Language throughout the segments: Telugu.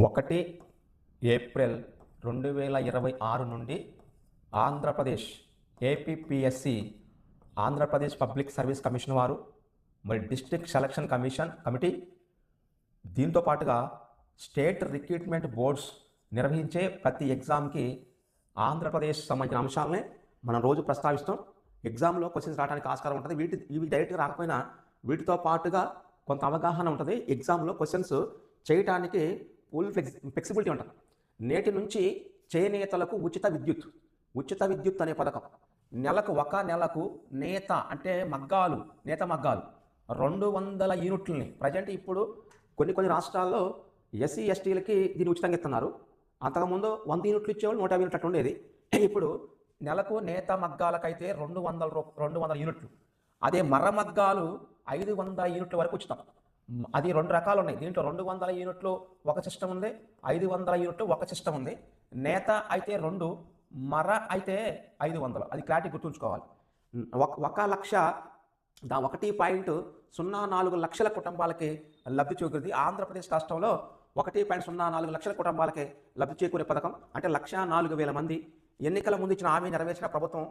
ఒకటి ఏప్రిల్ 2026 నుండి Andhra Pradesh APPSC Andhra Pradesh public service commission వారు మరి డిస్ట్రిక్ట్ సెలక్షన్ కమిటీ దీంతో పాటుగా స్టేట్ రిక్రూట్మెంట్ బోర్డ్స్ నిర్వహించే ప్రతి ఎగ్జామ్కి ఆంధ్రప్రదేశ్ సంబంధించిన అంశాలనే మనం రోజు ప్రస్తావిస్తాం. ఎగ్జామ్లో క్వశ్చన్స్ రావడానికి ఆస్కారం ఉంటుంది. ఇవి డైరెక్ట్గా రాకపోయినా వీటితో పాటుగా కొంత అవగాహన ఉంటుంది. ఎగ్జామ్లో క్వశ్చన్స్ చేయడానికి ఫుల్ ఫ్లెక్సిబిలిటీ ఉంటుంది. నేటి నుంచి చేనేతలకు ఉచిత విద్యుత్ అనే పథకం నెలకు నేత అంటే నేత మగ్గాలు 200 యూనిట్లని ప్రజెంట్ ఇప్పుడు కొన్ని రాష్ట్రాల్లో ఎస్సీ ఎస్టీలకి దీన్ని ఉచితంగా ఇస్తున్నారు. అంతకుముందు 100 యూనిట్లు ఇచ్చేవాళ్ళు 150 యూనిట్లు అట్లా ఉండేది. ఇప్పుడు నెలకు నేత మగ్గాలకైతే 200 యూనిట్లు, అదే మర్ర మగ్గాలు 500 యూనిట్ల వరకు ఉచితం. అది 2 రకాలు ఉన్నాయి. దీంట్లో 200 యూనిట్లు ఒక సిస్టమ్ ఉంది, 500 యూనిట్లు ఒక సిస్టమ్ ఉంది. నేత అయితే 2, మర అయితే 500. అది క్లారిటీ గుర్తుంచుకోవాలి. 1.04 లక్షల కుటుంబాలకి లబ్ధి చేకూరింది. ఆంధ్రప్రదేశ్ రాష్ట్రంలో 1.04 లక్షల కుటుంబాలకి లబ్ధి చేకూరే పథకం. అంటే 1,04,000 మంది. ఎన్నికల ముందు ఇచ్చిన హామీ నెరవేర్చిన ప్రభుత్వం.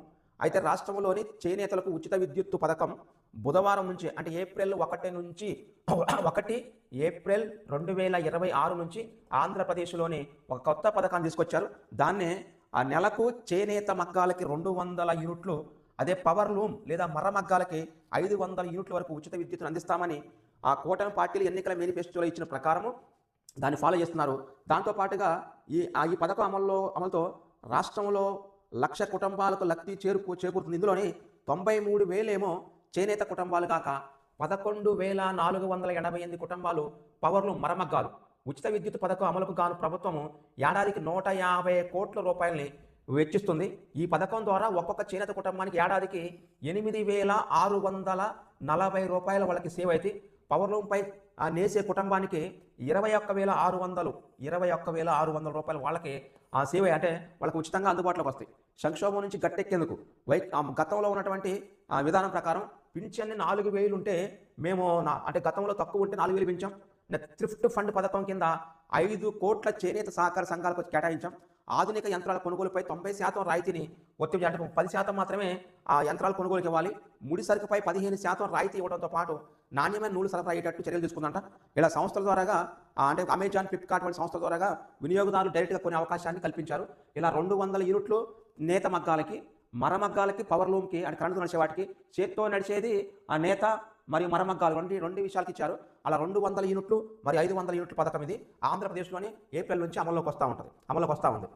అయితే రాష్ట్రంలోని చేనేతలకు ఉచిత విద్యుత్తు పథకం బుధవారం నుంచి అంటే ఏప్రిల్ 1 ఏప్రిల్ 2026 నుంచి ఆంధ్రప్రదేశ్లోని ఒక కొత్త పథకాన్ని తీసుకొచ్చారు. దాన్నే ఆ నెలకు చేనేత మగ్గాలకి 200 యూనిట్లు, అదే పవర్ లూమ్ లేదా మర్ర మగ్గాలకి 500 యూనిట్ల వరకు ఉచిత విద్యుత్తును అందిస్తామని ఆ కూటమి పార్టీలు ఎన్నికల మేనిఫెస్టోలో ఇచ్చిన ప్రకారము దాన్ని ఫాలో చేస్తున్నారు. దాంతోపాటుగా ఈ పథకం అమలుతో రాష్ట్రంలో 1,00,000 కుటుంబాలకు లబ్ధి చేకూరుతుంది. ఇందులోని 93,000 ఏమో చేనేత కుటుంబాలు కాక 11,488 కుటుంబాలు పవర్లు మరమగ్గాలు. ఉచిత విద్యుత్ పథకం అమలుకు గాను ప్రభుత్వము ఏడాదికి 150 కోట్ల రూపాయలని వెచ్చిస్తుంది. ఈ పథకం ద్వారా ఒక్కొక్క చేనేత కుటుంబానికి ఏడాదికి 8,640 రూపాయల వాళ్ళకి సేవ్ అయితే, పవర్లూంపై నేసే కుటుంబానికి 21,600 రూపాయలు వాళ్ళకి సేవ్ అంటే వాళ్ళకి ఉచితంగా అందుబాటులోకి వస్తాయి. సంక్షోభం నుంచి గట్టెక్కేందుకు గతంలో ఉన్నటువంటి విధానం ప్రకారం పింఛన్ని 4,000 ఉంటే మేము అంటే గతంలో తక్కువ ఉంటే 4,000 పెంచాం. థ్రిఫ్ట్ ఫండ్ పథకం కింద 5 కోట్ల చేనేత సహకార సంఘాలకు కేటాయించాం. ఆధునిక యంత్రాల కొనుగోలుపై 90% రాయితీని ఒత్తిడి అంటే 10% మాత్రమే ఆ యంత్రాల కొనుగోలుకి ఇవ్వాలి. ముడి సరుకుపై 15% రాయితీ ఇవ్వడంతో పాటు నాణ్యమైన నూలు సరఫరా అయ్యేటట్టు చర్యలు తీసుకుందంట. ఇలా సంస్థల ద్వారాగా అంటే అమెజాన్, ఫ్లిప్కార్ట్ వంటి సంస్థల ద్వారాగా వినియోగదారులు డైరెక్ట్గా కొనే అవకాశాన్ని కల్పించారు. ఇలా 200 యూనిట్లు నేత మగ్గాలకి, మర మగ్గాలకి, పవర్ లూమ్కి అంటే కరెంటు నడిచే వాటికి, చేత్తో నడిచేది ఆ నేత మరియు మరమగ్గాలు రెండు విషయాలకి ఇచ్చారు. అలా 200 యూనిట్లు మరియు 500 యూనిట్ల పథకం ఇది ఆంధ్రప్రదేశ్లోని ఏప్రిల్ నుంచి అమల్లోకి వస్తూ ఉంది.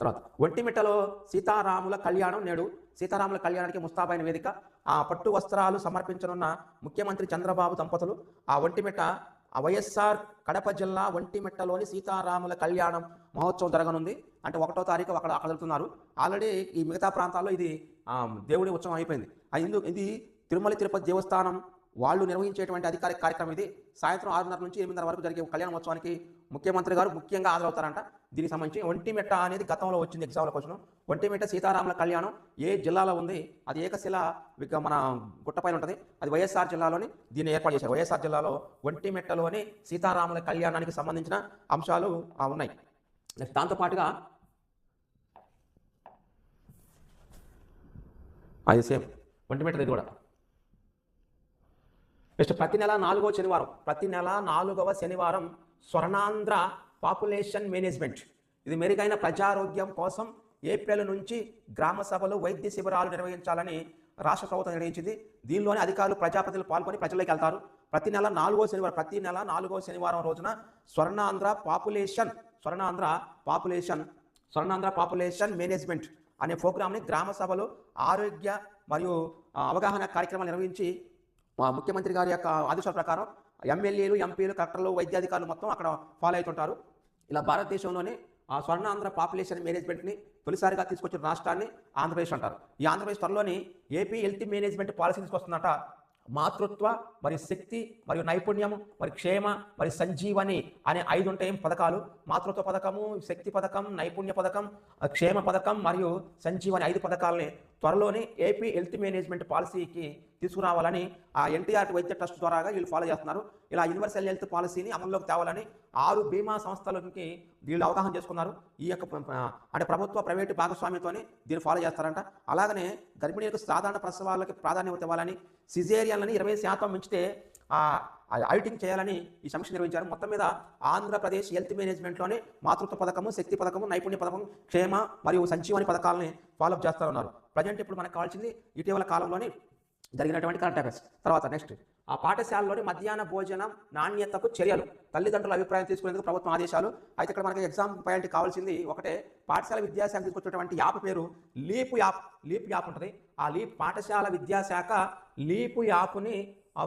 తర్వాత ఒంటిమిట్టలో సీతారాముల కళ్యాణం. నేడు సీతారాముల కళ్యాణానికి ముస్తాబైన వేదిక. ఆ పట్టు వస్త్రాలు సమర్పించనున్న ముఖ్యమంత్రి చంద్రబాబు దంపతులు ఆ ఒంటిమిట్ట వైఎస్ఆర్ కడప జిల్లా ఒంటిమిట్టలోని సీతారాముల కళ్యాణం మహోత్సవం జరగనుంది. అంటే 1వ తారీఖు అక్కడ వెళ్తున్నారు. ఆల్రెడీ ఈ మిగతా ప్రాంతాల్లో ఇది దేవుడి ఉత్సవం అయిపోయింది. ఇది తిరుమల తిరుపతి దేవస్థానం వాళ్ళు నిర్వహించేటువంటి అధికారిక కార్యక్రమం. ఇది సాయంత్రం 6:30 నుంచి 8:30 వరకు జరిగే కళ్యాణోత్సవానికి ముఖ్యమంత్రి గారు ముఖ్యంగా హాజరవుతారంట. దీనికి సంబంధించి ఒంటిమిట్ట అనేది గతంలో వచ్చింది ఎగ్జామ్ల క్వశ్చన్. ఒంటిమిట్ట సీతారాముల కళ్యాణం ఏ జిల్లాలో ఉంది? అది ఏకశిల మన గుట్టపైన ఉంటుంది. అది వైఎస్ఆర్ జిల్లాలోని దీన్ని ఏర్పాటు చేశారు. వైఎస్ఆర్ జిల్లాలో ఒంటిమిట్టలోని సీతారాముల కళ్యాణానికి సంబంధించిన అంశాలు ఉన్నాయి. దాంతోపాటుగా అది సేమ్ ఒంటిమిట్ట ఇది కూడా. నెక్స్ట్ ప్రతి నెల 4వ శనివారం స్వర్ణాంధ్ర పాపులేషన్ మేనేజ్మెంట్, ఇది మెరుగైన ప్రజారోగ్యం కోసం ఏప్రిల్ నుంచి గ్రామ సభలు, వైద్య శిబిరాలు నిర్వహించాలని రాష్ట్ర ప్రభుత్వం నిర్ణయించింది. దీనిలోని అధికారులు, ప్రజాప్రతినిధులు పాల్గొని ప్రజల్లోకి వెళ్తారు. ప్రతి నెల 4వ శనివారం రోజున స్వర్ణాంధ్ర పాపులేషన్ మేనేజ్మెంట్ అనే ప్రోగ్రామ్ని గ్రామ సభలు, ఆరోగ్య మరియు అవగాహన కార్యక్రమాలు నిర్వహించి ముఖ్యమంత్రి గారి యొక్క ఆదేశాల ప్రకారం ఎమ్మెల్యేలు, ఎంపీలు, కలెక్టర్లు, వైద్యాధికారులు మొత్తం అక్కడ ఫాలో అవుతుంటారు. ఇలా భారతదేశంలోనే ఆ స్వర్ణాంధ్ర పాపులేషన్ మేనేజ్మెంట్ని తొలిసారిగా తీసుకొచ్చిన రాష్ట్రాన్ని ఆంధ్రప్రదేశ్ అంటారు. ఈ Andhra Pradesh త్వరలోని AP health management policy తీసుకొస్తుందట. మాతృత్వ మరియు శక్తి మరియు నైపుణ్యము మరియు క్షేమ మరియు సంజీవని అనే 5 ఉంటాయి పథకాలు. మాతృత్వ పథకము, శక్తి పథకం, నైపుణ్య పథకం, క్షేమ పథకం మరియు సంజీవని 5 పథకాలని త్వరలోనే ఏపీ హెల్త్ మేనేజ్మెంట్ పాలసీకి తీసుకురావాలని ఆ ఎన్టీఆర్ వైద్య ట్రస్ట్ ద్వారాగా వీళ్ళు ఫాలో చేస్తున్నారు. ఇలా యూనివర్సల్ హెల్త్ పాలసీని అమల్లోకి తేవాలని 6 బీమా సంస్థలకి వీళ్ళు అవగాహన చేసుకున్నారు. ఈ యొక్క అంటే ప్రభుత్వ ప్రైవేటు భాగస్వామ్యంతోనే దీన్ని ఫాలో చేస్తారంట. అలాగనే గర్భిణీలకు సాధారణ ప్రసవాలకి ప్రాధాన్యత ఇవ్వాలని, సిజేరియన్లని 20% మించితే ఆడిటింగ్ చేయాలని ఈ సమీక్ష నిర్వహించారు. మొత్తం మీద ఆంధ్రప్రదేశ్ హెల్త్ మేనేజ్మెంట్లోనే మాతృత్వ పథకము, శక్తి పథకము, నైపుణ్య పథకం, క్షేమ మరియు సంజీవని పథకాలని ఫాలోఅప్ చేస్తారన్నారు. ప్రజెంట్ ఇప్పుడు మనకు కావాల్సింది ఇటీవల కాలంలోని జరిగినటువంటి కరెంట్ అఫైర్స్. తర్వాత నెక్స్ట్ ఆ పాఠశాలలోని మధ్యాహ్న భోజనం నాణ్యతకు చర్యలు, తల్లిదండ్రుల అభిప్రాయం తీసుకునేందుకు ప్రభుత్వం ఆదేశాలు. అయితే ఇక్కడ మనకి ఎగ్జామ్ పాయింట్ కావాల్సింది ఒకటే, పాఠశాల విద్యాశాఖ తీసుకొచ్చినటువంటి యాప్ పేరు లీప్ యాప్ ఉంటుంది. ఆ పాఠశాల విద్యాశాఖ లీప్ యాప్ని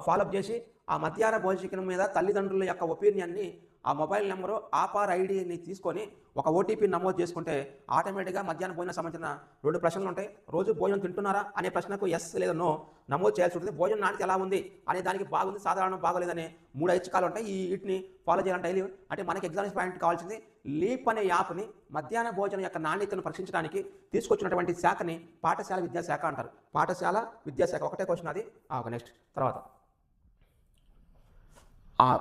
ఫాలోఅప్ చేసి ఆ మధ్యాహ్న భోజనం మీద తల్లిదండ్రుల యొక్క ఒపీనియన్ని ఆ మొబైల్ నెంబరు ఆపార్ ఐడిని తీసుకొని ఒక ఓటీపీ నమోదు చేసుకుంటే ఆటోమేటిక్గా మధ్యాహ్న భోజనం సంబంధించిన 2 ప్రశ్నలు ఉంటాయి. రోజు భోజనం తింటున్నారా అనే ప్రశ్నకు ఎస్ లేదా నో నమోదు చేయాల్సి ఉంటుంది. భోజనం నాణ్యత ఎలా ఉంది అనే దానికి బాగుంది, సాధారణం, బాగోలేదనే 3 ఐచ్ఛికాలు ఉంటాయి. వీటిని ఫాలో చేయాలంటే డైలీ. అంటే మనకి ఎగ్జామ్స్ పాయింట్ కావాల్సింది లీప్ అనే యాప్ని మధ్యాహ్న భోజనం యొక్క నాణ్యతను పరీక్షించడానికి తీసుకొచ్చినటువంటి శాఖని పాఠశాల విద్యాశాఖ అంటారు. పాఠశాల విద్యాశాఖ ఒకటే క్వశ్చన్ అది. నెక్స్ట్ తర్వాత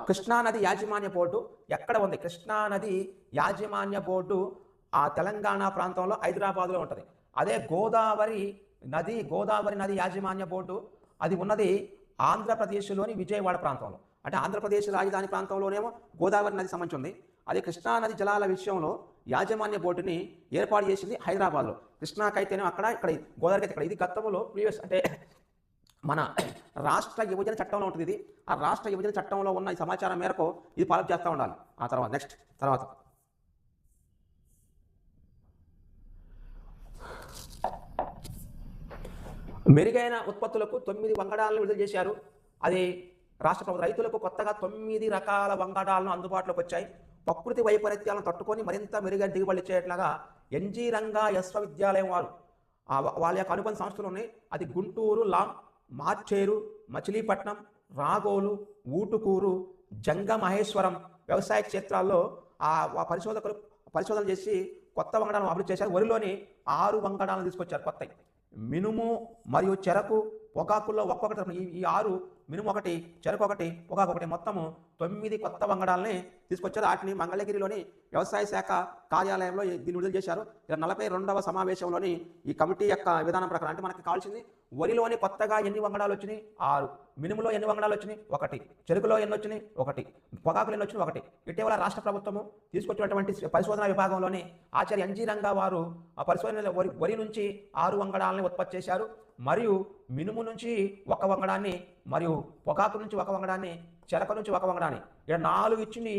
కృష్ణానది యాజమాన్య బోర్డు ఎక్కడ ఉంది? కృష్ణానది యాజమాన్య బోర్డు తెలంగాణ ప్రాంతంలో హైదరాబాద్లో ఉంటుంది. అదే గోదావరి నది యాజమాన్య బోర్డు అది ఉన్నది ఆంధ్రప్రదేశ్లోని విజయవాడ ప్రాంతంలో. అంటే ఆంధ్రప్రదేశ్ రాజధాని ప్రాంతంలోనేమో గోదావరి నది సంబంధించి ఉంది. అది కృష్ణానది జలాల విషయంలో యాజమాన్య బోర్డుని ఏర్పాటు చేసింది హైదరాబాద్లో. కృష్ణాకైతేనే అక్కడ, ఇక్కడ గోదావరికి ఇక్కడ. ఇది గతంలో ప్రీవియస్ అంటే మన రాష్ట్ర విభజన చట్టంలో ఉంటుంది. ఇది ఆ రాష్ట్ర విభజన చట్టంలో ఉన్న ఈ సమాచారం మేరకు ఇది ఫాలోఅప్ చేస్తూ ఉండాలి. ఆ తర్వాత నెక్స్ట్ తర్వాత మెరుగైన ఉత్పత్తులకు 9 వంగడాలను విడుదల చేశారు. అది రాష్ట్ర ప్రభుత్వం రైతులకు కొత్తగా 9 రకాల వంగడాలను అందుబాటులోకి వచ్చాయి. ప్రకృతి వైపరీత్యాలను తట్టుకొని మరింత మెరుగైన దిగుబడి ఇచ్చేట్లాగా ఎన్జీ రంగా విశ్వవిద్యాలయం వారు వాళ్ళ యొక్క అనుబంధ సంస్థలు ఉన్నాయి. అది గుంటూరు, మార్చేరు, మచిలీపట్నం, రాగోలు, ఊటుకూరు, జంగమహేశ్వరం వ్యవసాయ క్షేత్రాల్లో పరిశోధకులు పరిశోధన చేసి కొత్త వంగడాలను అభివృద్ధి చేశారు. వరిలోని 6 వంగడాలను తీసుకొచ్చారు కొత్తవి. మినుము మరియు చెరకు, పొగాకుల్లో ఒక్కొక్కటి. ఈ 6 మినుము ఒకటి, చెరకు ఒకటి, పొగాకు ఒకటి, మొత్తము 9 కొత్త వంగడాలని తీసుకొచ్చారు. వాటిని మంగళగిరిలోని వ్యవసాయ శాఖ కార్యాలయంలో దీన్ని విడుదల చేశారు. 42వ సమావేశంలోని ఈ కమిటీ యొక్క విధానం ప్రకారం అంటే మనకి కావాల్సింది వరిలోని కొత్తగా ఎన్ని వంగడాలు వచ్చినాయి? 6. మినుములో ఎన్ని వంగడాలు వచ్చినాయి? 1. చెరుకులో ఎన్ని వచ్చినాయి? 1. పొగాకులు ఎన్ని వచ్చినాయి? 1. ఇటీవల రాష్ట్ర ప్రభుత్వము తీసుకొచ్చినటువంటి పరిశోధన విభాగంలోని ఆచార్య ఎన్జీ రంగా వారు ఆ పరిశోధన వరి నుంచి 6 వంగడాలని ఉత్పత్తి చేశారు. మరియు మినుము నుంచి 1 వంగడాన్ని, మరియు పొగాకు నుంచి 1 వంగడాన్ని, చెరకు నుంచి 1 వంగడాన్ని, ఇక్కడ 4 ఇచ్చింది.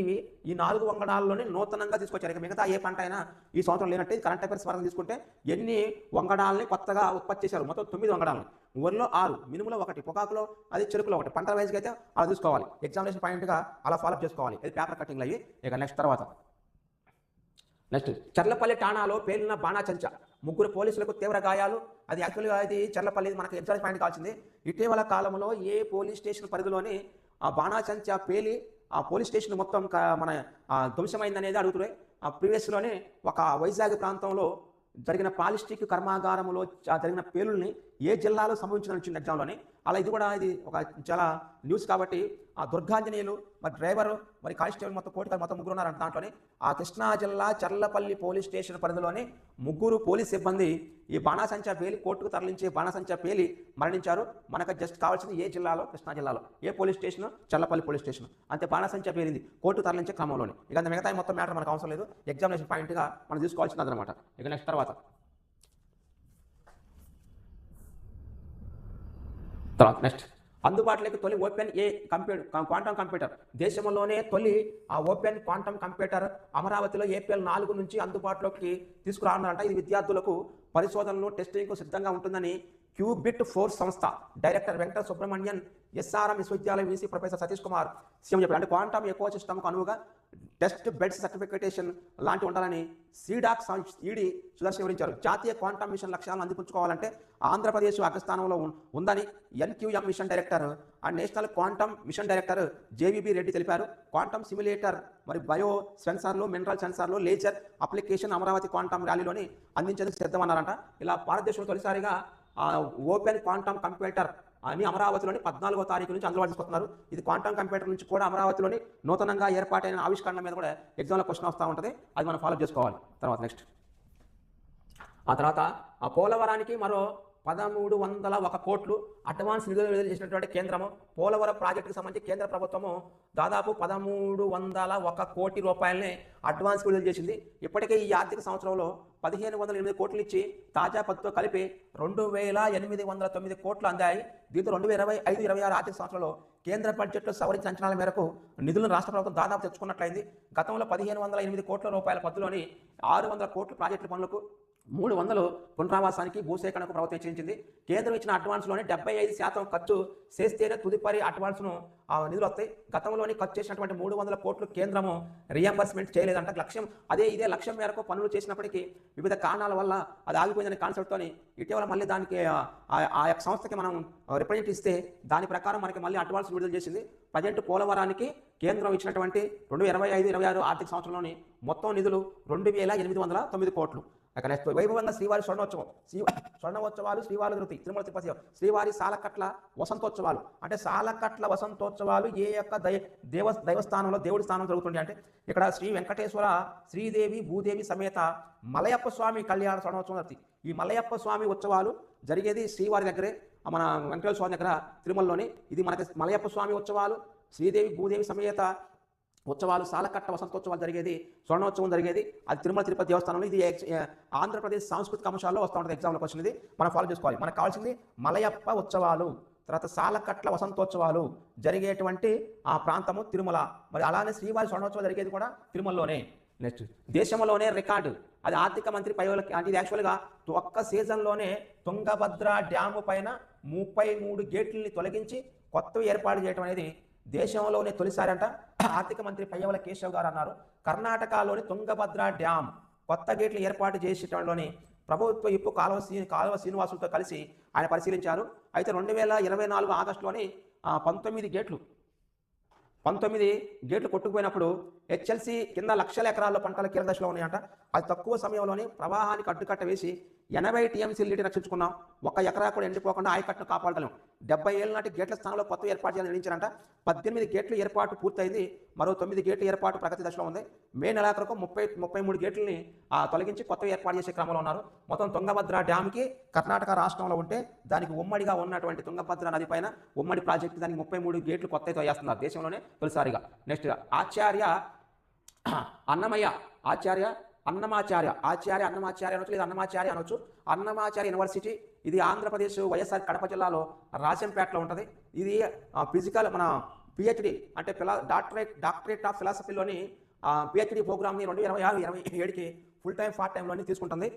ఈ 4 వంగడాల్లోనే నూతనంగా తీసుకొచ్చారు. ఇక మిగతా ఏ పంట అయినా ఈ సంవత్సరం లేనట్టు కరెంట్ అఫైర్స్ పరంగా తీసుకుంటే ఎన్ని వంగడాలని కొత్తగా ఉత్పత్తి చేశారు? మొత్తం 9 వంగడాలను. వరిలో 6, మినుములో 1, పొగాకులో అది, చెరుకులో 1. పంటల వైజ్గా అయితే అలా చూసుకోవాలి. ఎగ్జామినేషన్ పాయింట్గా అలా ఫాలోఅప్ చేసుకోవాలి. ఇది పేపర్ కటింగ్లు అయ్యి. ఇక నెక్స్ట్ చర్లపల్లి ఠాణాలో పేలిన బాణాచంచ, 3 పోలీసులకు తీవ్ర గాయాలు. అది యాక్చువల్గా ఇది చర్లపల్లి మనకి ఎగ్జామ్ పాయింట్ కావాల్సింది. ఇటీవల కాలంలో ఏ పోలీస్ స్టేషన్ పరిధిలోని ఆ బాణాచంచ పేలి ఆ పోలీస్ స్టేషన్ మొత్తం మన ధ్వంసమైంది అనేది అడుగుతున్నాయి. ఆ ప్రీవియస్లోనే ఒక వైజాగ్ ప్రాంతంలో జరిగిన పాలిస్టిక్ కర్మాగారంలో జరిగిన పేలుల్ని ఏ జిల్లాలో సంభవించిన చిన్న ఎగ్జామ్లోని అలా ఇది కూడా ఇది ఒక చాలా న్యూస్ కాబట్టి ఆ దుర్గాంజనేయులు మరి డ్రైవరు మరి కానిస్టేబుల్ మొత్తం కోటికారు మొత్తం 3 ఉన్నారంట. దాంట్లోనే ఆ కృష్ణా జిల్లా చర్లపల్లి పోలీస్ స్టేషన్ పరిధిలోని 3 పోలీస్ సిబ్బంది ఈ బాణాసంచా పేలి కోర్టుకు తరలించి బాణాసంచా పేలి మరణించారు. మనకు జస్ట్ కావాల్సింది ఏ జిల్లాలో? కృష్ణా జిల్లాలో. ఏ police station? Charlapalli police station. అంతే, బాణాసంచా పేలింది కోర్టు తరలించే క్రమంలోనే. ఇక మిగతా మొత్తం మ్యాటర్ మనకు అవసరం లేదు, ఎగ్జామినేషన్ పాయింట్గా మనం తీసుకోవాల్సింది అదనమాట. ఇక నెక్స్ట్ తర్వాత నెక్స్ట్ అందుబాటులోకి తొలి ఓపెన్ ఏ క్వాంటమ్ కంప్యూటర్. దేశంలోనే తొలి ఆ ఓపెన్ క్వాంటమ్ కంప్యూటర్ అమరావతిలో ఏప్రిల్ 4 నుంచి అందుబాటులోకి తీసుకురానున్నారంట. ఇది విద్యార్థులకు పరిశోధనలు టెస్టింగ్కు సిద్ధంగా ఉంటుందని క్యూబిట్ ఫోర్స్ సంస్థ డైరెక్టర్ వెంకట సుబ్రహ్మణ్యన్, ఎస్ఆర్ఎం విశ్వవిద్యాలయం VC professor Satish Kumar CM చెప్పారు. అంటే క్వాంటమ్ ఎకో సిస్టమ్కు అనువుగా టెస్ట్ బెడ్స్ సర్టిఫికేషన్ లాంటి ఉండాలని సీడాక్ ఈడీ సుదర్శన్ వివరించారు. జాతీయ క్వాంటమ్ మిషన్ లక్ష్యాలను అందిపుచ్చుకోవాలంటే ఆంధ్రప్రదేశ్ అగ్రస్థానంలో ఉందని NQM mission director and national quantum mission director JVB Reddy తెలిపారు. క్వాంటమ్ సిమ్యులేటర్ మరి బయో సెన్సార్లు, మినరల్ సెన్సార్లు, లేజర్ అప్లికేషన్ అమరావతి క్వాంటమ్ ర్యాలీలోని అందించేందుకు సిద్ధమన్నారంట. ఇలా భారతదేశంలో తొలిసారిగా ఓపెన్ క్వాంటమ్ కంప్యూటర్ అని అమరావతిలోని 14వ తారీఖు నుంచి అందులో తీసుకొస్తున్నారు. ఇది క్వాంటమ్ కంప్యూటర్ నుంచి కూడా అమరావతిలోని నూతనంగా ఏర్పాటైన ఆవిష్కరణ మీద కూడా ఎగ్జామ్లో క్వశ్చన్ వస్తూ ఉంటుంది. అది మనం ఫాలో చేసుకోవాలి. తర్వాత నెక్స్ట్ ఆ తర్వాత ఆ పోలవరానికి మరో 1301 కోట్లు అడ్వాన్స్ నిధులు విడుదల చేసినటువంటి కేంద్రము. పోలవరం ప్రాజెక్టుకు సంబంధించి కేంద్ర ప్రభుత్వము దాదాపు 1301 కోటి రూపాయలని అడ్వాన్స్ విడుదల చేసింది. ఇప్పటికే ఈ ఆర్థిక సంవత్సరంలో 1508 కోట్లు ఇచ్చి తాజా పత్తుతో కలిపి 2809 కోట్లు అందాయి. దీంతో 2025-26 ఆర్థిక సంవత్సరంలో కేంద్ర బడ్జెట్లో సవరించిన అంచనాల మేరకు నిధులను రాష్ట్ర ప్రభుత్వం దాదాపు తెచ్చుకున్నట్లయింది. గతంలో 1508 కోట్ల రూపాయల పద్దులోని 600 కోట్ల ప్రాజెక్టుల పనులకు 300 పునరావాసానికి భూసేకరణకు ప్రభుత్వం హెచ్చరించింది. కేంద్రం ఇచ్చిన అడ్వాన్స్లోనే 75% ఖర్చు చేస్తేనే తుదిపరి అడ్వాన్స్ను నిధులు వస్తాయి. గతంలోని ఖర్చు చేసినటువంటి 300 కోట్లు కేంద్రము రియంబర్స్మెంట్ చేయలేదంట. ఇదే లక్ష్యం మేరకు పనులు చేసినప్పటికీ వివిధ కారణాల వల్ల అది ఆగిపోయిందనే కాన్సెప్ట్తోని ఇటీవల మళ్ళీ దానికి ఆ యొక్క సంస్థకి మనం రిప్రజెంట్ ఇస్తే దాని ప్రకారం మనకి మళ్ళీ అడ్వాన్స్ విడుదల చేసింది. ప్రజెంట్ పోలవరానికి కేంద్రం ఇచ్చినటువంటి 2025-26 ఆర్థిక సంవత్సరంలోని మొత్తం నిధులు 2809 కోట్లు. నెక్స్ట్ వైభవంగా శ్రీవారి స్వర్ణోత్సవాలు, శ్రీవారి ధృతి, తిరుమల తిరుపతి శ్రీవారి సాలకట్ల వసంతోత్సవాలు. అంటే సాలకట్ల వసంతోత్సవాలు ఏ యొక్క దైవస్థానంలో దేవుడి స్థానం జరుగుతుంది అంటే ఇక్కడ శ్రీ వెంకటేశ్వర శ్రీదేవి భూదేవి సమేత మలయప్ప స్వామి కళ్యాణ స్వర్ణోత్సవం జరుగుతుంది. ఈ మలయప్ప స్వామి ఉత్సవాలు జరిగేది శ్రీవారి దగ్గరే, మన వెంకటేశ్వర స్వామి దగ్గర తిరుమలలోని. ఇది మనకి మలయప్ప స్వామి ఉత్సవాలు, శ్రీదేవి భూదేవి సమేత ఉత్సవాలు, సాలకట్ల వసంతోత్సవాలు జరిగేది, స్వర్ణోత్సవం జరిగేది అది తిరుమల తిరుపతి దేవస్థానంలో. ఇది ఆంధ్రప్రదేశ్ సాంస్కృతిక అంశాల్లో వస్తూ ఉంటుంది. ఎగ్జామ్లో క్వశ్చన్ ఇది మనం ఫాలో చేసుకోవాలి. మనకు కావాల్సింది మలయప్ప ఉత్సవాలు, తర్వాత సాలకట్ల వసంతోత్సవాలు జరిగేటువంటి ఆ ప్రాంతము తిరుమల. మరి అలానే శ్రీవారి స్వర్ణోత్సవం జరిగేది కూడా తిరుమలలోనే. నెక్స్ట్ దేశంలోనే రికార్డు, అది ఆర్థిక మంత్రి పైవలకి అంటే ఇది యాక్చువల్గా ఒక్క సీజన్లోనే తుంగభద్ర డ్యాము పైన 33 గేట్లని తొలగించి కొత్తవి ఏర్పాటు చేయడం అనేది దేశంలోనే తొలిసారి అంట. ఆర్థిక మంత్రి పయ్యవల కేశవ్ గారు అన్నారు. కర్ణాటకలోని తుంగభద్ర డ్యామ్ కొత్త గేట్లు ఏర్పాటు చేసేటలోని ప్రభుత్వ ఇప్పు కాలువ శ్రీనివాసులతో కలిసి ఆయన పరిశీలించారు. అయితే 2024 ఆగస్టులోని 19 గేట్లు కొట్టుకుపోయినప్పుడు హెచ్ఎల్సి కింద లక్షల ఎకరాల్లో పంటల కీలక దశలో ఉన్నాయంట. అది తక్కువ సమయంలోనే ప్రవాహానికి అడ్డుకట్ట వేసి 80 టీఎంసీ నీటిని రక్షించుకున్నాం. 1 ఎకరా కూడా ఎండిపోకుండా ఆయకట్టును కాపాడగలం. 70 ఏళ్ళ నాటి గేట్ల స్థానంలో కొత్త ఏర్పాటు చేయాలని నిర్ణయించారంట. 18 గేట్ల ఏర్పాటు పూర్తయింది. మరో 9 గేట్ల ఏర్పాటు ప్రగతి దశలో ఉంది. మే నెలాఖరుకు 33 గేట్లని తొలగించి కొత్త ఏర్పాటు చేసే క్రమంలో ఉన్నారు. మొత్తం తుంగభద్ర డ్యామ్కి కర్ణాటక రాష్ట్రంలో ఉంటే దానికి ఉమ్మడిగా ఉన్నటువంటి తుంగభద్ర నది పైన ఉమ్మడి ప్రాజెక్టు దానికి 33 గేట్లు కొత్తతో వేస్తున్నారు దేశంలోనే తొలిసారిగా. నెక్స్ట్ అన్నమాచార్య అనొచ్చు, లేదా అన్నమాచార్య అనొచ్చు. అన్నమాచార్య యూనివర్సిటీ ఇది ఆంధ్రప్రదేశ్ వైఎస్ఆర్ కడప జిల్లాలో రాజంపేటలో ఉంటుంది. ఇది ఫిజికల్ మన పిహెచ్డి అంటే డాక్టరేట్ ఆఫ్ ఫిలాసఫీలోని పిహెచ్డి ప్రోగ్రామ్ని 2026-27కి ఫుల్ టైం పార్ట్ టైంలోని తీసుకుంటుంది.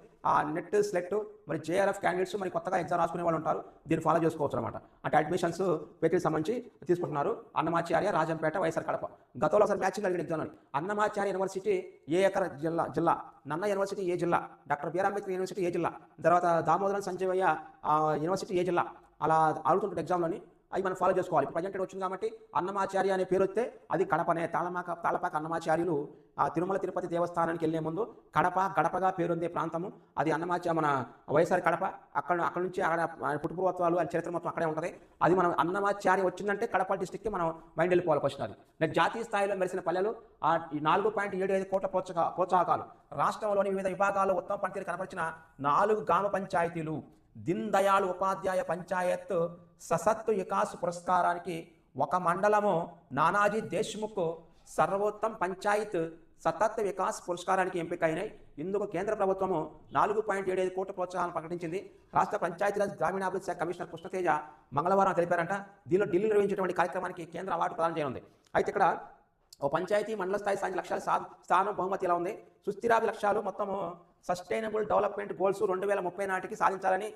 నెట్ సెలెక్ట్ మరి జేఆర్ఎఫ్ క్యాండిడేట్స్ మరి కొత్తగా ఎగ్జామ్ రాసుకునే వాళ్ళు ఉంటారు. దీన్ని ఫాలో చేసుకోవచ్చు అనమాట. అంటే అడ్మిషన్స్ పిహెచ్డికి సంబంధించి తీసుకుంటున్నారు. అన్నమాచార్య రాజంపేట వైఎస్ఆర్ కడప. గతంలో ఒకసారి మ్యాచింగ్ అడిగిన ఎగ్జామ్ అని అన్నమాచార్య యూనివర్సిటీ ఏ ఎకర జిల్లా, నన్న యూనివర్సిటీ ఏ జిల్లా, డాక్టర్ బిఆర్ అంబేద్కర్ యూనివర్సిటీ ఏ జిల్లా, తర్వాత దామోదరం సంజీవయ్య యూనివర్సిటీ ఏ జిల్లా, అలా అడుగుతుంటారు ఎగ్జామ్లోని. అవి మనం ఫాలో చేసుకోవాలి. ఇప్పుడు ప్రజెంట్ వచ్చింది కాబట్టి అన్నమాచార్య అనే పేరు వస్తే అది కడపనే. తాళపాక అన్నమాచార్యులు తిరుమల తిరుపతి దేవస్థానానికి వెళ్ళే ముందు గడపగా పేరుందే ప్రాంతము అది మన వైఎస్ఆర్ కడప. అక్కడ నుంచి పుట్టుపూర్వత్వాలు అని చరిత్ర మొత్తం అక్కడే ఉంటుంది. అది మనం అన్నమాచార్య వచ్చిందంటే కడప డిస్టిక్కి మనం మైండ్ వెళ్ళిపోవాలి క్వశ్చన్ అది. నెక్స్ట్ జాతీయ స్థాయిలో మెరిసిన పల్లెలు 4.75 కోట్ల ప్రోత్సాహకాలు. రాష్ట్రంలోని వివిధ విభాగాల్లో ఉత్తమ పనితీరు కనపరిచిన 4 గ్రామ పంచాయతీలు దీన్ దయాళ్ ఉపాధ్యాయ పంచాయత్ సశక్త్ వికాస్ పురస్కారానికి, 1 మండలము నానాజీ దేశ్ముఖ్ సర్వోత్తమ్ పంచాయత్ సతత్ వికాస్ పురస్కారానికి ఎంపికైనాయి. ఇందుకు కేంద్ర ప్రభుత్వము 4.75 కోట్ల ప్రోత్సాహాన్ని ప్రకటించింది. రాష్ట్ర పంచాయతీరాజ్ గ్రామీణాభివృద్ధి శాఖ కమిషనర్ కృష్ణతేజ మంగళవారం తెలిపారంట. దీనిలో ఢిల్లీ నిర్వహించేటువంటి కార్యక్రమానికి కేంద్ర అవార్డు ప్రదానం చేయనుంది. అయితే ఇక్కడ ఓ పంచాయతీ మండల స్థాయి సాధించిన లక్ష్యాలు స్థానం బహుమతి ఎలా ఉంది. సుస్థిరాభి లక్ష్యాలు మొత్తము సస్టైనబుల్ డెవలప్మెంట్ గోల్స్ 2030 నాటికి సాధించాలని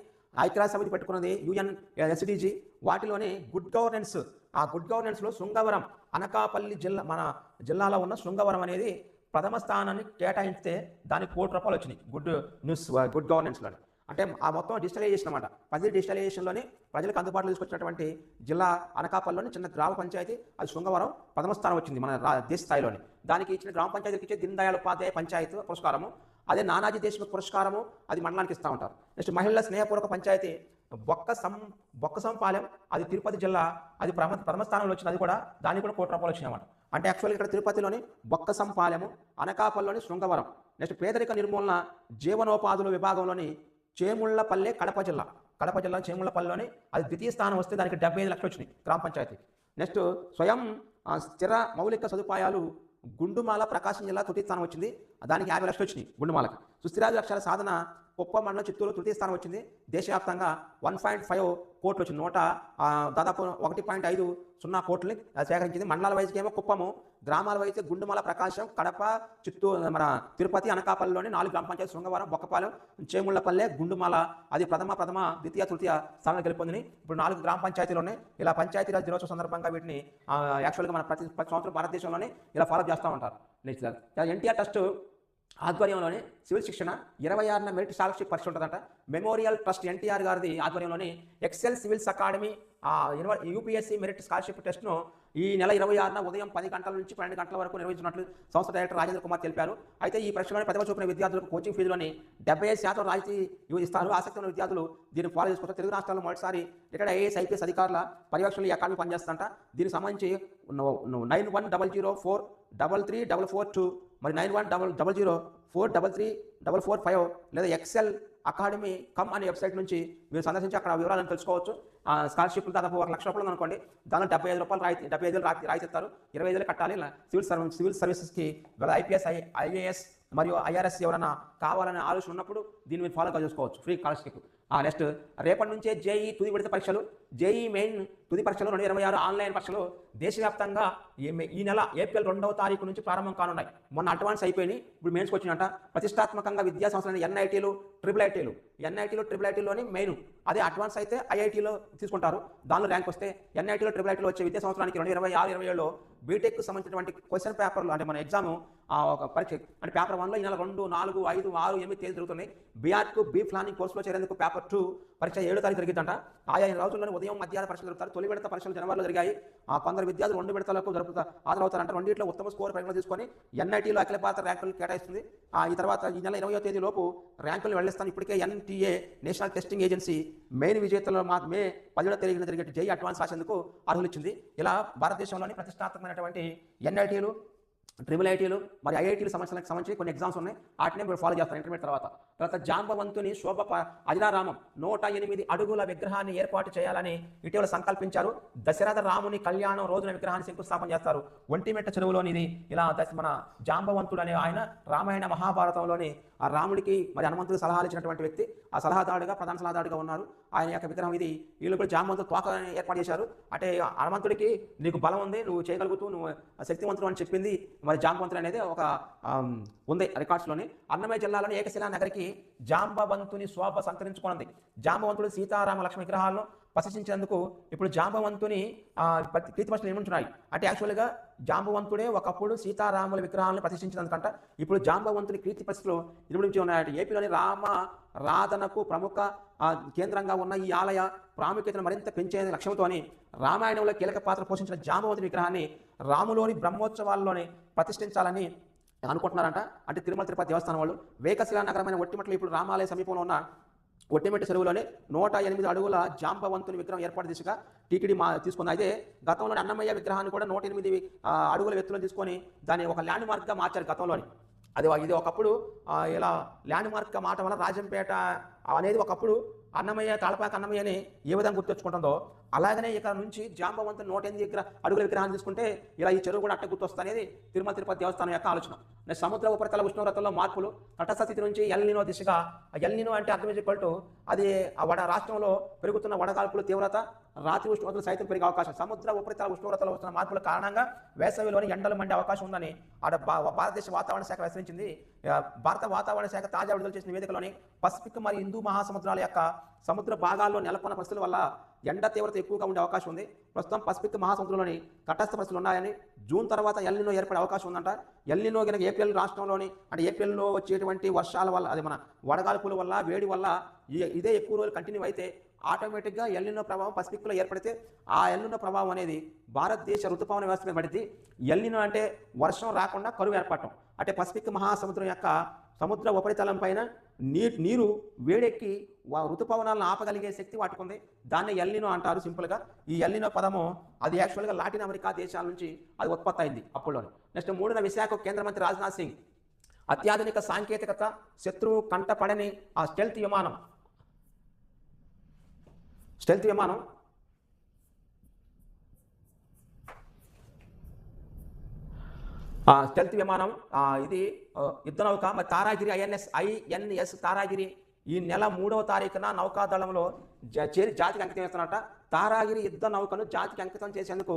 ఐక్యరాజ్య సమితి పెట్టుకున్నది UN SDG. వాటిలోనే గుడ్ గవర్నెన్స్, ఆ గుడ్ గవర్నెన్స్లో శృంగవరం అనకాపల్లి మన జిల్లాలో ఉన్న శృంగవరం అనేది ప్రథమ స్థానాన్ని కేటాయిస్తే దానికి ₹1 కోటి వచ్చినాయి. గుడ్ గవర్నెన్స్లో అంటే ఆ మొత్తం డిజిటలైజేషన్ అనమాట. 10 డిజిటలైజేషన్లోనే ప్రజలకు అందుబాటులో తీసుకొచ్చినటువంటి జిల్లా అనకాపల్లిలోని చిన్న గ్రామ పంచాయతీ అది శృంగవరం ప్రథమ స్థానం వచ్చింది మన దేశ స్థాయిలోని. దానికి ఇచ్చిన గ్రామ పంచాయతీకి ఇచ్చే దీన్ దయాళ్ ఉపాధ్యాయ పంచాయత్ పురస్కారము, అదే నానాజీ దేశ్ముఖ్ పురస్కారము అది మండలానికి ఇస్తూ ఉంటారు. నెక్స్ట్ మహిళల స్నేహపూర్వక పంచాయతీ బొక్కసం బొక్కసంపాలెం అది తిరుపతి జిల్లా, అది ప్రథమ స్థానంలో వచ్చింది. అది కూడా దానికి కూడా ₹1 కోటి వచ్చినాయన్నమాట. అంటే యాక్చువల్గా ఇక్కడ తిరుపతిలోని బొక్కసంపాలెము, అనకాపల్లిలోని శృంగవరం, నెక్స్ట్ పేదరిక నిర్మూలన జీవనోపాధుల విభాగంలోని చేముళ్లపల్లె కడప జిల్లా చేముళ్లపల్లిలోని అది ద్వితీయ స్థానం వస్తే దానికి 75 లక్షలు వచ్చినాయి గ్రామ పంచాయతీ. నెక్స్ట్ స్వయం స్థిర మౌలిక సదుపాయాలు గుండుమాల ప్రకాశం జిల్లా తృతీయ స్థానం వచ్చింది, దానికి 50 లక్షలు వచ్చినాయి గుండుమాలకి. సుస్థిరాది లక్ష్యాల సాధన కుప్పం మండలం చిత్తూరు తృతీయ స్థానం వచ్చింది. దేశవ్యాప్తంగా 1.5 కోట్లు వచ్చింది. దాదాపు 1.50 కోట్లని సేకరించింది. మండలాల వైజ్కి ఏమో కుప్పము, గ్రామాల వైజ్ గుండుమాల ప్రకాశం, కడప, చిత్తూరు, మన తిరుపతి, అనకాపల్లిలోని 4 గ్రామ పంచాయతీ శృంగవరం, బొక్కపాలెం, చేముళ్లపల్లె, గుండుమాల అది ప్రథమ ద్వితీయ తృతీయ స్థానాలు గెలుపొందిని. ఇప్పుడు 4 గ్రామ పంచాయతీలు ఉన్నాయి. ఇలా పంచాయతీరాజ్ దినోత్సవం సందర్భంగా వీటిని యాక్చువల్గా మన ప్రతి సంవత్సరం భారతదేశంలోనే ఇలా ఫాలో చేస్తూ ఉంటారు. నెక్స్ట్ ఎన్టీఆర్ ట్రస్ట్ ఆధ్వర్యంలోనే సివిల్ శిక్షణ 26న మెరిట్ స్కాలర్షిప్ పరీక్ష ఉంటుందంట. మెమోరియల్ ట్రస్ట్ ఎన్టీఆర్ గారిది ఆధ్వర్యంలోని excel civils academy UPSC merit scholarship టెస్ట్ను ఈ నెల 26న ఉదయం 10 గంటల నుంచి 12 గంటల వరకు నిర్వహించినట్లు సంస్థ డైరెక్టర్ రాజేంద్ర కుమార్ తెలిపారు. అయితే ఈ పరీక్షలోని ప్రతిభ చూపిన విద్యార్థులకు కోచింగ్ ఫీజులోని 75% రాయితీ ఇస్తారు. ఆసక్తి ఉన్న విద్యార్థులు దీన్ని ఫాలో చేసుకుంటారు. తెలుగు రాష్ట్రాల్లో మొదటిసారి రిటైర్డ్ ఐఏఎస్ ఐపీఎస్ అధికారుల పర్యవేక్షణలో ఈ అకాడమీ పనిచేస్తుందంట. దీనికి సంబంధించి 9100433442 మరి 9100433445 లేదా ఎక్సెల్ అకాడమీ కమ్ అనే వెబ్సైట్ నుంచి మీరు సందర్శించి అక్కడ వివరాలను తెలుసుకోవచ్చు. స్కాలర్షిప్ దాదాపు ₹1,00,000 అనుకోండి, దానిలో ₹75 రాయితీ ఇస్తారు. 25,000 కట్టాలి. సివిల్ సర్వీసెస్కి ఐపీఎస్ ఐఏఎస్ మరియు ఐఆర్ఎస్ ఎవరైనా కావాలనే ఆలోచన ఉన్నప్పుడు దీన్ని మీరు ఫాలో చేసుకోవచ్చు. Free scholarship. నెక్స్ట్ రేపటి నుంచే జేఈ తుది విడత పరీక్షలు, జేఈ మెయిన్ తుది పరీక్షలు 2026 ఆన్లైన్ పరీక్షలు దేశవ్యాప్తంగా ఈ నెల ఏప్రిల్ 2వ తారీఖు నుంచి ప్రారంభం కానున్నాయి. మొన్న అడ్వాన్స్ అయిపోయినాయి, ఇప్పుడు మెయిన్స్కి వచ్చినట్ట. ప్రతిష్టాత్మకంగా విద్యా సంస్థలైన ఎన్ఐటీలు ట్రిపుల్ ఐటీలోని మెయిన్, అదే అడ్వాన్స్ అయితే ఐఐటీలో తీసుకుంటారు. దానిలో ర్యాంక్ వస్తే ఎన్ఐటీలో ట్రిపుల్ ఐటీలో వచ్చే విద్యా సంవత్సరానికి 2026-27లో బీటెక్ సంబంధించినటువంటి క్వశ్చన్ పేపర్లు అంటే మన ఎగ్జామ్ ఒక పరీక్ష అంటే పేపర్ 1లో ఈ నెల 2, 4, 5, 6, 8 తేదీ జరుగుతున్నాయి. బీఆర్కు బీ ప్లానింగ్ కోర్సులో చేరేందుకు పేపర్ 2 పరీక్ష 7వ తారీఖు జరిగిందంట. ఆయా రోజుల్లోనే ఉదయం మధ్యాహ్న పరీక్షలు జరుగుతారు. తొలి విడత పరీక్షలు జనవరిలో జరిగాయి. కొందరు విద్యార్థులు 2 విడతలకు హాజరవుతారంట. రెండింటిలో ఉత్తమ స్కోర్ పరిగణలో తీసుకొని ఎన్ఐటీలో అఖిల భారత ర్యాంకులు కేటాయిస్తుంది. ఈ తర్వాత ఈ నెల 20వ తేదీ లోపు ర్యాంకులు వెళ్లిస్తాను. ఇప్పటికే NTA national testing agency main విజేతలో మే 10వ తేదీన జరిగే జేఈ అడ్వాన్స్ రాసేందుకు అర్హులు ఇచ్చింది. ఇలా భారతదేశంలోని ప్రతిష్టాత్మకమైనటువంటి ఎన్ఐటీలు ట్రిపుల్ ఐటీలు మరి ఐఐటీలు సంబంధించి కొన్ని ఎగ్జామ్స్ ఉన్నాయి. వాటిని మీరు ఫాలో చేస్తారు ఇంటర్మీడియట్ తర్వాత. జాంబవంతుని శోభ అజిరారామం 108 అడుగుల విగ్రహాన్ని ఏర్పాటు చేయాలని ఇటీవల సంకల్పించారు. దశరథ రాముని కళ్యాణం రోజున విగ్రహాన్ని శంకుస్థాపన చేస్తారు. ఒంటిమెట్ట చెరువులోని ఇది ఇలా మన జాంబవంతుడు అనే ఆయన రామాయణ మహాభారతంలోని ఆ రాముడికి మరి హనుమంతుడికి సలహాలు ఇచ్చినటువంటి వ్యక్తి. ఆ ప్రధాన సలహాదారుడిగా ఉన్నారు. ఆయన యొక్క విగ్రహం ఇది. వీళ్ళు కూడా జాంబవంతుడు తోక ఏర్పాటు చేశారు. అంటే హనుమంతుడికి నీకు బలం ఉంది, నువ్వు చేయగలుగుతూ, నువ్వు శక్తివంతుడు అని చెప్పింది మరి జాంబవంతుడు అనేది ఒక ఉంది రికార్డ్స్లోని. అన్నమయ్య జిల్లాలోని ఏకశిలా నగరికి జాంబవంతుని శోభ సంతరించుకున్నది. జాంబవంతుడు సీతారామ లక్ష్మణ విగ్రహాలను ప్రదర్శించేందుకు ఇప్పుడు జాంబవంతుని కీర్తిపత్రాలు ఏముంటున్నాయి అంటే యాక్చువల్గా జాంబవంతుడే ఒకప్పుడు సీతారాముల విగ్రహాలను ప్రతిష్ఠించినందుకంట. ఇప్పుడు జాంబవంతుని కీర్తిపత్రాలు నిర్మించి ఉన్నాయంటే. ఏపీలోని రాధనకు ప్రముఖ కేంద్రంగా ఉన్న ఈ ఆలయ ప్రాముఖ్యతను మరింత పెంచే లక్ష్యంతోని రామాయణంలో కీలక పాత్ర పోషించిన జాంబవంతుని విగ్రహాన్ని రాములోని బ్రహ్మోత్సవాల్లోనే ప్రతిష్ఠించాలని అనుకుంటున్నారంట. అంటే తిరుమల తిరుపతి దేవస్థానం వాళ్ళు. వేకశిలా నగరమైన ఒట్టిమెట్లు ఇప్పుడు రామాలయ సమీపంలో ఉన్న ఒట్టిమెట్ట చెరువులోనే 108 అడుగుల జాంబవంతుని విగ్రహం ఏర్పాటు దిశగా టీటీడీ తీసుకుంది. అయితే గతంలో అన్నమయ్య విగ్రహాన్ని కూడా 108 అడుగుల ఎత్తులో తీసుకొని దాన్ని ఒక ల్యాండ్ మార్క్గా మార్చారు గతంలోని. ఇది ఒకప్పుడు ఇలా ల్యాండ్ మార్క్గా మాట వల్ల రాజంపేట అనేది ఒకప్పుడు అన్నమయ్య తాళపాక అన్నమయ్యని ఏ విధంగా గుర్తొచ్చుకుంటుందో అలాగనే ఇక్కడ నుంచి జాంబవంతుని 108 అడుగుల విగ్రహాన్ని తీసుకుంటే ఇలా ఈ చెరువు కూడా అట్ట గుర్తొస్తుంది అనేది తిరుమల తిరుపతి దేవస్థానం యొక్క ఆలోచన. సముద్ర ఉపరితల ఉష్ణోగ్రతల్లో మార్పులు తటస్థ స్థితి నుంచి ఎల్నినో దిశగా. ఎల్నినో అంటే అర్థం చెప్పినట్టు అది రాష్ట్రంలో పెరుగుతున్న వడగాల్పుల తీవ్రత, రాత్రి ఉష్ణోగ్రతలు సైతం పెరిగే అవకాశం. సముద్ర ఉపరితల ఉష్ణోగ్రతలో వస్తున్న మార్పుల కారణంగా వేసవిలోని ఎండలు మండే అవకాశం ఉందని భారతదేశ వాతావరణ శాఖ హెచ్చరించింది. భారత వాతావరణ శాఖ తాజా విడుదల చేసిన నివేదికలోని పసిఫిక్ మరియు హిందూ మహాసముద్రాల యొక్క సముద్ర భాగాల్లో నెలకొన్న పరిస్థితుల వల్ల ఎండ తీవ్రత ఎక్కువగా ఉండే అవకాశం ఉంది. ప్రస్తుతం పసిఫిక్ మహాసముద్రంలోని తటస్థ పరిస్థితులు ఉన్నాయని, జూన్ తర్వాత ఎల్నినో ఏర్పడే అవకాశం ఉందంట. ఎల్నినో కనుక ఏప్రిల్ రాష్ట్రంలోని అంటే ఏప్రిల్లో వచ్చేటువంటి వర్షాల వల్ల, అది మన వడగాల్పుల వల్ల, వేడి వల్ల ఇదే ఎక్కువ రోజులు కంటిన్యూ అయితే ఆటోమేటిక్గా ఎల్నినో ప్రభావం పసిఫిక్లో ఏర్పడితే ఆ ఎల్నినో ప్రభావం అనేది భారతదేశ ఋతుపవన వ్యవస్థ మీద పడింది. ఎల్నినో అంటే వర్షం రాకుండా కరువు ఏర్పడటం. అంటే పసిఫిక్ మహాసముద్రం యొక్క సముద్ర ఉపరితలం పైన నీరు వేడెక్కి ఋతుపవనాలను ఆపగలిగే శక్తి వాటికి ఉంది. దాన్ని ఎల్నినో అంటారు సింపుల్గా. ఈ ఎల్నినో పదము అది యాక్చువల్గా లాటిన్ అమెరికా దేశాల నుంచి అది ఉత్పత్తి అయింది అప్పుడులోని. నెక్స్ట్ మూడవ విశాఖ కేంద్ర మంత్రి రాజ్నాథ్ సింగ్ అత్యాధునిక సాంకేతికత, శత్రువు కంటపడని ఆ స్టెల్త్ విమానం ఇది యుద్ధ నౌక మరి తారాగిరి ఐఎన్ఎస్ తారాగిరి ఈ నెల 3వ తారీఖున నౌకాదళంలో చేరి జాతికి అంకితం చేస్తున్నట. తారాగిరి యుద్ధ నౌకను జాతికి అంకితం చేసేందుకు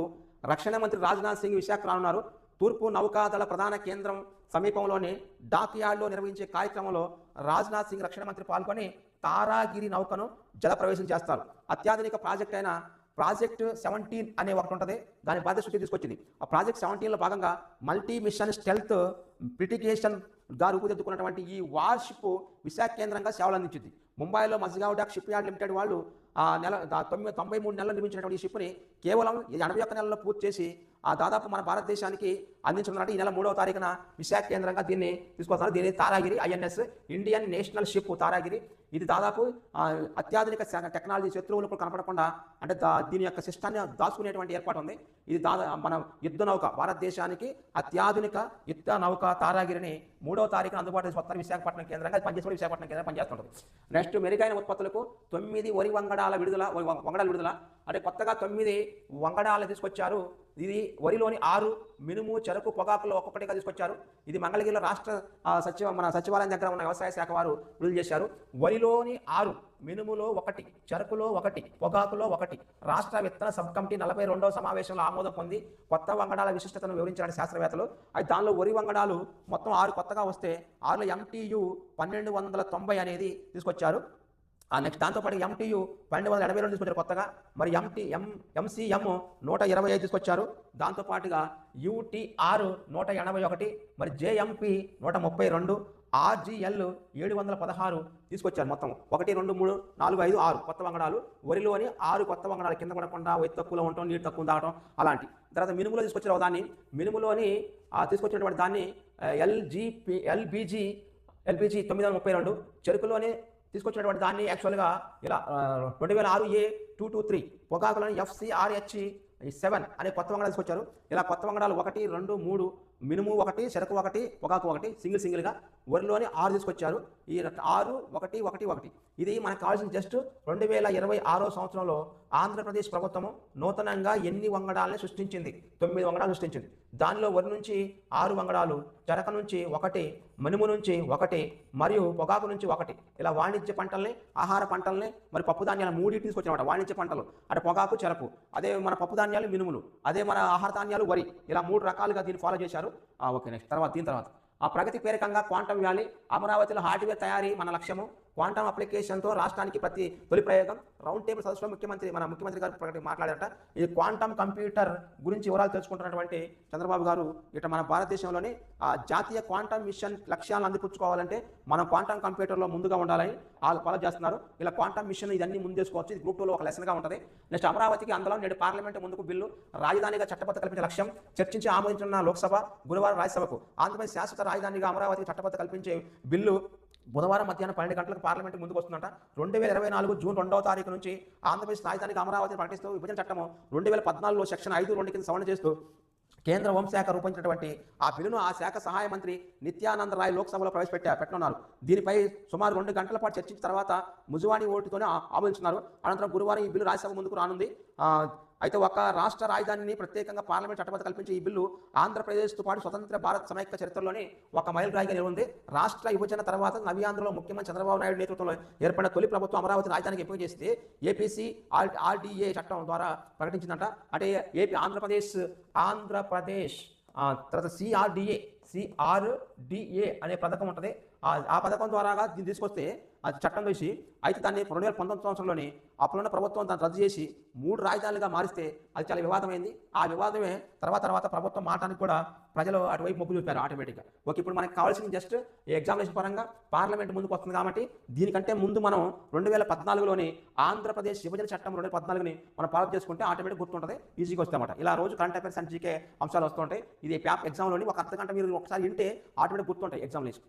రక్షణ మంత్రి రాజ్నాథ్ సింగ్ విశాఖ రానున్నారు. తూర్పు నౌకాదళ ప్రధాన కేంద్రం సమీపంలోని డాక్యార్డ్లో నిర్వహించే కార్యక్రమంలో రాజ్నాథ్ సింగ్ రక్షణ మంత్రి పాల్గొని తారాగిరి నౌకను జలప్రవేశం చేస్తారు. అత్యాధునిక ప్రాజెక్ట్ అయిన ప్రాజెక్ట్ 17 అనే ఒకటి ఉంటుంది, దాని బాధ్యత శృతి తీసుకొచ్చింది. ఆ ప్రాజెక్ట్ 17లో భాగంగా మల్టీ మిషన్ స్టెల్త్ ప్రిటిగేషన్గా రూపుదిద్దుకున్నటువంటి ఈ వార్షిప్ విశాఖ కేంద్రంగా సేవలు అందించింది. ముంబైలో Mazagon dock shipyard limited వాళ్ళు 93 నెలలు నిర్మించినటువంటి ఈ షిప్ని కేవలం 81 నెలల్లో పూర్తి చేసి దాదాపు మన భారతదేశానికి అందించుకున్నట్టు ఈ నెల 3వ తారీఖున విశాఖ కేంద్రంగా దీన్ని తీసుకొస్తున్నారు. దీన్ని Taragiri INS Indian national ship Taragiri. ఇది దాదాపు అత్యాధునిక టెక్నాలజీ శత్రువులకు కనపడకుండా అంటే దీని యొక్క సిస్టాన్ని దాచుకునేటువంటి ఏర్పాటు ఉంది. ఇది మన యుద్ధ నౌక భారతదేశానికి అత్యాధునిక యుద్ధ నౌక తారాగిరిని 3వ తారీఖున అందుబాటులో తీసుకొస్తారు. విశాఖపట్నం కేంద్రంగా పనిచేసుకుని విశాఖపట్నం కేంద్రంగా పనిచేస్తుంటుంది. నెక్స్ట్ మెరుగైన ఉత్పత్తులకు 9 వరి వంగడాల విడుదల అంటే కొత్తగా 9 వంగడాలు తీసుకొచ్చారు. ఇది వరిలోని 6, మినుము, చెరకు, పొగాకులో ఒక్కొక్కటిగా తీసుకొచ్చారు. ఇది మంగళగిరిలో రాష్ట్ర సచివాలయం దగ్గర ఉన్న వ్యవసాయ శాఖ వారు విడుదల చేశారు. వరిలోని 6, మినుములో 1, చెరకులో 1, పొగాకులో 1. రాష్ట్ర విత్తన సబ్ కమిటీ 42వ సమావేశంలో ఆమోదం పొంది కొత్త వంగడాల విశిష్టతను వివరించారు శాస్త్రవేత్తలు. అయితే దానిలో వరి వంగడాలు మొత్తం 6 కొత్తగా వస్తే 6లో MTU 1290 అనేది తీసుకొచ్చారు. నెక్స్ట్ దాంతోపాటు MTU 1282 తీసుకొచ్చారు కొత్తగా. మరి MCM 125 తీసుకొచ్చారు. దాంతోపాటుగా UTR 181, మరి JMP 132, RGL 716 తీసుకొచ్చారు. మొత్తం 1, 2, 3, 4, 5, 6 కొత్త వంగడాలు. వరిలోని 6 కొత్త వంగడాలు కింద పడకుండా ఎత్తు తక్కువలో ఉండటం, నీరు తక్కువ తాగటం అలాంటి. తర్వాత మినుములో తీసుకొచ్చారు దాన్ని. మినుములోని తీసుకొచ్చినటువంటి దాన్ని LBG 932. చెరుకులోని తీసుకొచ్చినటువంటి దాన్ని యాక్చువల్గా ఇలా 2006 A223. పొగాకులోని FCRH 7 అనే కొత్త వంగడాలు తీసుకొచ్చారు. ఇలా కొత్త వంగడాలు 1, 2, 3, మినుము 1, చెరకు 1, పొగాకు 1 సింగిల్గా. వరిలోని 6 తీసుకొచ్చారు. ఈ 6, 1, 1, 1. ఇది మనకు కావాల్సిన జస్ట్ 2026వ సంవత్సరంలో ఆంధ్రప్రదేశ్ ప్రభుత్వము నూతనంగా ఎన్ని వంగడాలని సృష్టించింది? 9 వంగడాలు సృష్టించింది. దానిలో వరి నుంచి 6 వంగడాలు, చెరక నుంచి 1, మినుము నుంచి 1, మరియు పొగాకు నుంచి 1. ఇలా వాణిజ్య పంటల్ని, ఆహార పంటల్ని, మరి పప్పు ధాన్యాలు 3 తీసుకొచ్చినమాట. వాణిజ్య పంటలు అంటే పొగాకు, చెరకు, అదే మన పప్పు ధాన్యాలు మినుములు, అదే మన ఆహార ధాన్యాలు వరి. ఇలా 3 రకాలుగా దీన్ని ఫాలో చేశారు. ఓకే, నెక్స్ట్ దీని తర్వాత ప్రగతి పేరికంగా క్వాంటమ్ వ్యాలీ అమరావతిలో హార్డ్వేర్ తయారీ మన లక్ష్యము. క్వాంటమ్ అప్లికేషన్తో రాష్ట్రానికి తొలి ప్రయోగం. రౌండ్ టేబుల్ సదస్సులో ముఖ్యమంత్రి గారు మాట్లాడారట. ఈ క్వాంటమ్ కంప్యూటర్ గురించి వివరాలు తెలుసుకుంటున్నటువంటి చంద్రబాబు గారు ఇట మన భారతదేశంలోని జాతీయ క్వాంటమ్ మిషన్ లక్ష్యాలను అందిపుచ్చుకోవాలంటే మనం క్వాంటమ్ కంప్యూటర్లో ముందుగా ఉండాలని వాళ్ళు ఫాలో చేస్తున్నారు. ఇలా క్వాంటమ్ మిషన్ ఇదన్నీ ముందేసుకోవచ్చు. ఇది గ్రూప్ 2లో ఒక లెసన్గా ఉంటుంది. నెక్స్ట్ అమరావతికి అందులో నేడు పార్లమెంటు ముందుకు బిల్లు రాజధానిగా చట్టబద్ధ కల్పించే లక్ష్యం చర్చించి ఆమోదించిన లోక్సభ గురువారం రాజ్యసభకు. ఆంధ్రప్రదేశ్ శాశ్వత రాజధానిగా అమరావతికి చట్టబద్ధ కల్పించే బిల్లు బుధవారం మధ్యాహ్నం 12 గంటలకు పార్లమెంట్ ముందుకు వస్తుందంట. 2024 జూన్ 2వ తారీఖు నుంచి ఆంధ్రప్రదేశ్ రాజధానికి అమరావతిని ప్రకటిస్తూ విభజన చట్టము 2014లో సెక్షన్ 5(2) కింద సవరణ చేస్తూ కేంద్ర హోంశాఖ రూపొందించినటువంటి ఆ బిల్లును ఆ శాఖ సహాయ మంత్రి నిత్యానంద రాయ్ లోక్సభలో పెట్టనున్నారు. దీనిపై సుమారు 2 గంటల పాటు చర్చించిన తర్వాత ముజువాణి ఓటుతోనే ఆమోదించున్నారు. అనంతరం గురువారం ఈ బిల్లు రాజ్యసభ ముందుకు రానుంది. అయితే ఒక రాష్ట్ర రాజధానిని ప్రత్యేకంగా పార్లమెంట్ చట్టబద్ధ కల్పించే ఈ బిల్లు ఆంధ్రప్రదేశ్తో పాటు స్వతంత్ర భారత సమైక్య చరిత్రలోనే ఒక మైలురాయిగా నిలిచింది. రాష్ట్ర విభజన తర్వాత నవ్యాంధ్రలో ముఖ్యమంత్రి చంద్రబాబు నాయుడు నేతృత్వంలో ఏర్పడిన తొలి ప్రభుత్వం అమరావతి రాజధానికి ఎంపిక చేస్తే APC RDA చట్టం ద్వారా ప్రకటించిందంట. అంటే ఆంధ్రప్రదేశ్ తర్వాత CRDA అనే పథకం ఉంటుంది. ఆ పథకం ద్వారా దీన్ని తీసుకొస్తే అది చట్టం వేసి అయితే దాన్ని 2019 సంవత్సరంలోని అప్పుడున్న ప్రభుత్వం దాన్ని రద్దు చేసి 3 రాజధానులుగా మారిస్తే అది చాలా వివాదమైంది. ఆ వివాదమే తర్వాత ప్రభుత్వం మాటానికి కూడా ప్రజలు అటువైపు మొగ్గు చూపారు ఆటోమేటిక్గా. ఓకే, ఇప్పుడు మనకు కావాల్సింది జస్ట్ ఎగ్జామినేషన్ పరంగా పార్లమెంట్ ముందుకు వస్తుంది కాబట్టి దీనికంటే ముందు మనం 2014లోని ఆంధ్రప్రదేశ్ విభజన చట్టం 2014ని మనం ఫాలో చేసుకుంటే ఆటోమేటిక్ గుర్తుంటుంది, ఈజీగా వస్తామట. ఇలా రోజు కరెంట్ అఫైర్స్ అండ్ జీకే అంశాలు వస్తుంటాయి. ఇది ఎగ్జామ్లోని ఒక అర్ధగంట మీరు ఒకసారి వింటే ఆటోమేటిక్ గుర్తుంటాయి ఎగ్జామినేషన్.